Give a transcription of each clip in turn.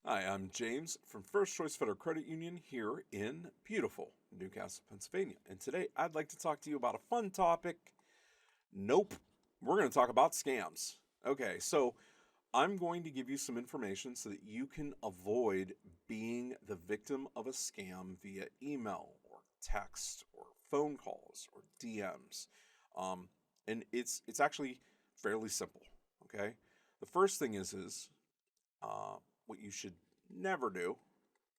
Hi, I'm James from First Choice Federal Credit Union here in beautiful Newcastle, Pennsylvania. And today I'd like to talk to you about a fun topic. Nope, we're going to talk about scams. Okay, so I'm going to give you some information so that you can avoid being the victim of a scam via email or text or phone calls or DMs. Um, and it's actually fairly simple. Okay, the first thing is uh, what you should never do.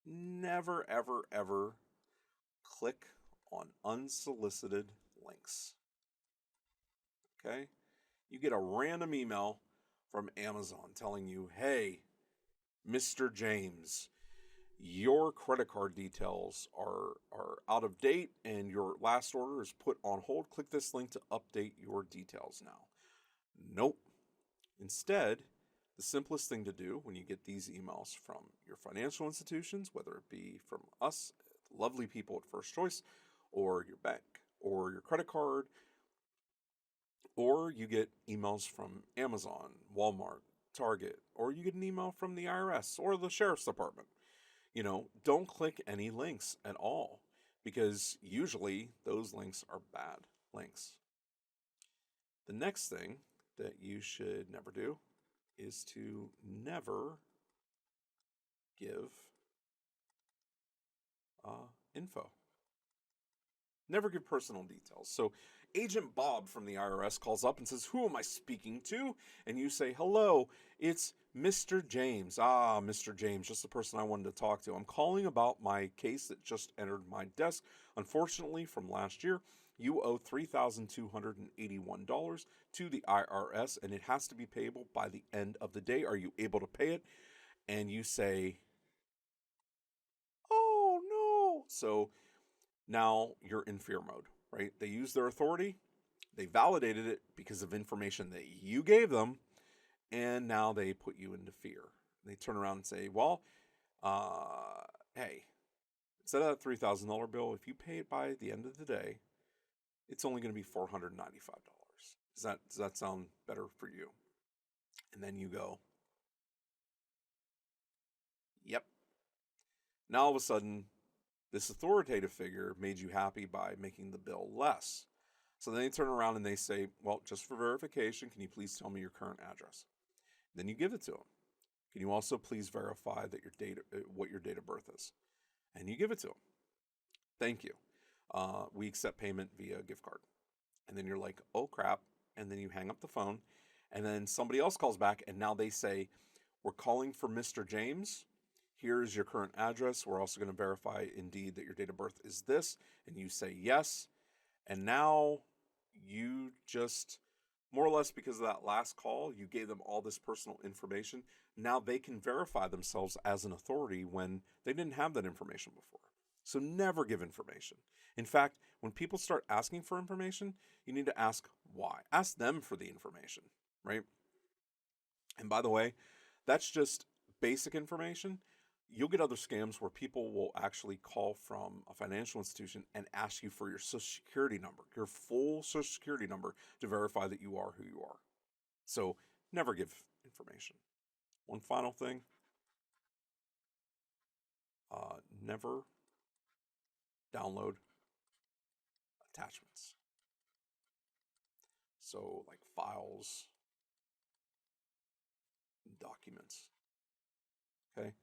Never, ever, ever click on unsolicited links. Okay? You get a random email from Amazon telling you, hey, Mr. James, your credit card details are out of date and your last order is put on hold. Click this link to update your details now. Nope. Instead, the simplest thing to do when you get these emails from your financial institutions, whether it be from us, lovely people at First Choice, or your bank, or your credit card, or you get emails from Amazon, Walmart, Target, or you get an email from the IRS or the Sheriff's Department. Don't click any links at all because usually those links are bad links. The next thing that you should never do is to never give info. Never give personal details. So, Agent Bob from the IRS calls up and says, who am I speaking to? And you say, hello, it's Mr. James. Ah, Mr. James, just the person I wanted to talk to. I'm calling about my case that just entered my desk. Unfortunately, from last year, you owe $3,281 to the IRS, and it has to be payable by the end of the day. Are you able to pay it? And you say, oh no. So now you're in fear mode, right? They used their authority, they validated it because of information that you gave them, and now they put you into fear. They turn around and say, well, hey, instead of that $3,000 bill, if you pay it by the end of the day, it's only going to be $495. Does that sound better for you? And then you go, yep. Now all of a sudden, this authoritative figure made you happy by making the bill less. So then they turn around and they say, well, just for verification, can you please tell me your current address? Then you give it to them. Can you also please verify that what your date of birth is? And you give it to them. Thank you. We accept payment via gift card. And then you're like, oh crap. And then you hang up the phone. And then somebody else calls back and now they say, we're calling for Mr. James. Here's your current address. We're also going to verify indeed that your date of birth is this. And you say yes. And now you just, more or less because of that last call, you gave them all this personal information. Now they can verify themselves as an authority when they didn't have that information before. So never give information. In fact, when people start asking for information, you need to ask why. Ask them for the information, right? And by the way, that's just basic information. You'll get other scams where people will actually call from a financial institution and ask you for your social security number, your full social security number to verify that you are who you are. So never give information. One final thing, never download attachments. So like files, documents. Okay.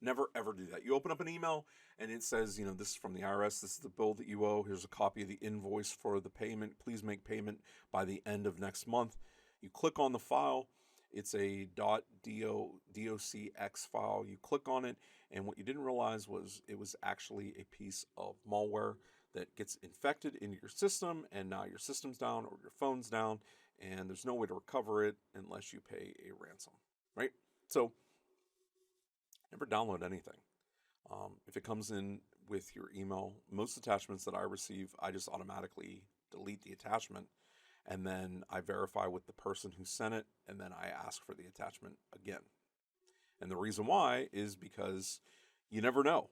Never ever do that. You open up an email and it says, this is from the IRS. This is the bill that you owe. Here's a copy of the invoice for the payment. Please make payment by the end of next month. You click on the file. It's a .docx file. You click on it, and what you didn't realize was it was actually a piece of malware that gets infected into your system, and now your system's down or your phone's down, and there's no way to recover it unless you pay a ransom, right? So never download anything. If it comes in with your email, most attachments that I receive, I just automatically delete the attachment and then I verify with the person who sent it and then I ask for the attachment again. And the reason why is because you never know.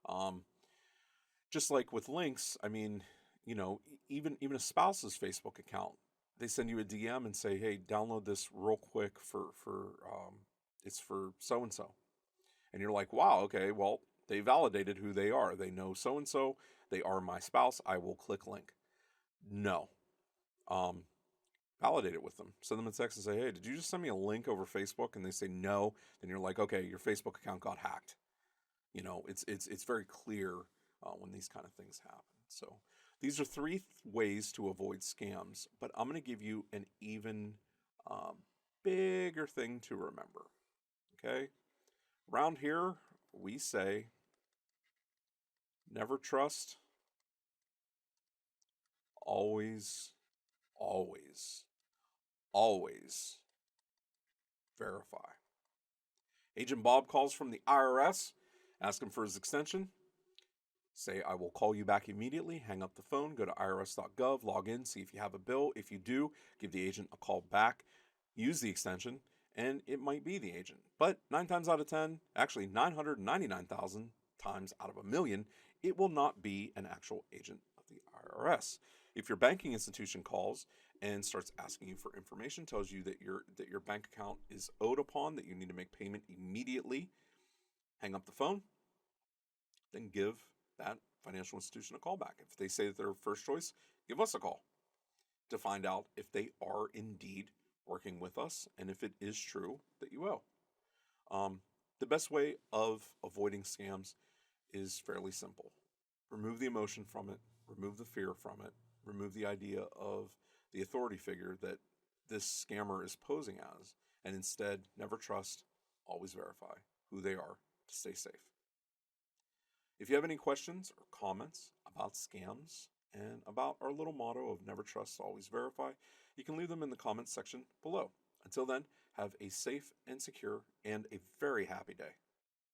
Um, just like with links, I mean, even a spouse's Facebook account, they send you a DM and say, "Hey, download this real quick for it's for so and so." And you're like, wow, okay, well, they validated who they are. They know so and so. They are my spouse. I will click link. No. Um, Validate it with them. Send them a text and say, hey, did you just send me a link over Facebook? And they say no. Then you're like, okay, your Facebook account got hacked. It's very clear when these kind of things happen. So these are three ways to avoid scams, but I'm going to give you an even um, bigger thing to remember. Okay, around here we say never trust, always, always, always verify. Agent Bob calls from the IRS, ask him for his extension. Say, I will call you back immediately. Hang up the phone, go to irs.gov, log in, see if you have a bill. If you do, give the agent a call back, use the extension, and it might be the agent. But 9 times out of 10, actually 999,000 times out of a million, it will not be an actual agent of the IRS. If your banking institution calls and starts asking you for information, tells you that your bank account is owed upon, that you need to make payment immediately, hang up the phone, then give that financial institution a call back. If they say that they're first choice, give us a call to find out if they are indeed working with us and if it is true that you owe. The best way of avoiding scams is fairly simple. Remove the emotion from it, remove the fear from it, remove the idea of the authority figure that this scammer is posing as, and instead never trust, always verify who they are to stay safe. If you have any questions or comments about scams and about our little motto of never trust, always verify, you can leave them in the comments section below. Until then, have a safe and secure and a very happy day.